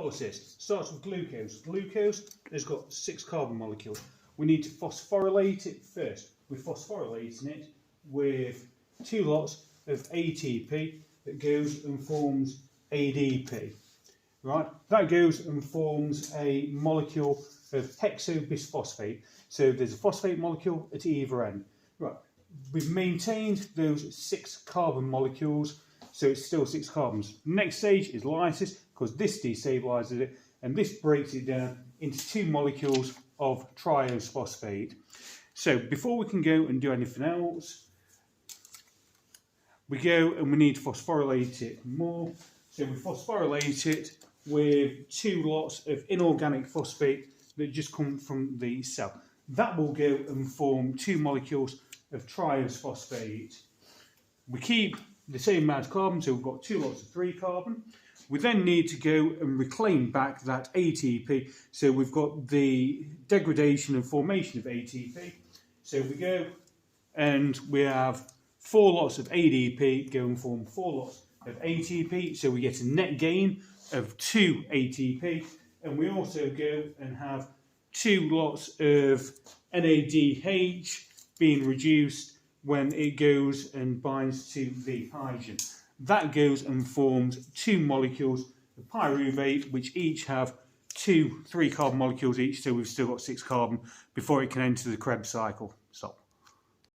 glycolysis. Starts with glucose. Glucose has got 6 carbon molecules. We need to phosphorylate it first. We're phosphorylating it with 2 lots of ATP that goes and forms ADP. Right? That goes and forms a molecule of hexobisphosphate. So there's a phosphate molecule at either end. Right. We've maintained those 6 carbon molecules, so it's still 6 carbons. Next stage is lysis, because this destabilizes it, and this breaks it down into 2 molecules of triose-phosphate. So before we can go and do anything else, we go and we need to phosphorylate it more. So we phosphorylate it with 2 lots of inorganic phosphate that just come from the cell. That will go and form 2 molecules of triose-phosphate. We keep the same amount of carbon, so we've got 2 lots of 3 carbon. We then need to go and reclaim back that ATP, so we've got the degradation and formation of ATP. So we go and we have 4 lots of ADP go and form 4 lots of ATP, so we get a net gain of 2 ATP, and we also go and have 2 lots of NADH being reduced when it goes and binds to the hydrogen. That goes and forms 2 molecules of pyruvate, which each have 2 3 carbon molecules each, so we've still got 6 carbon before it can enter the Krebs cycle.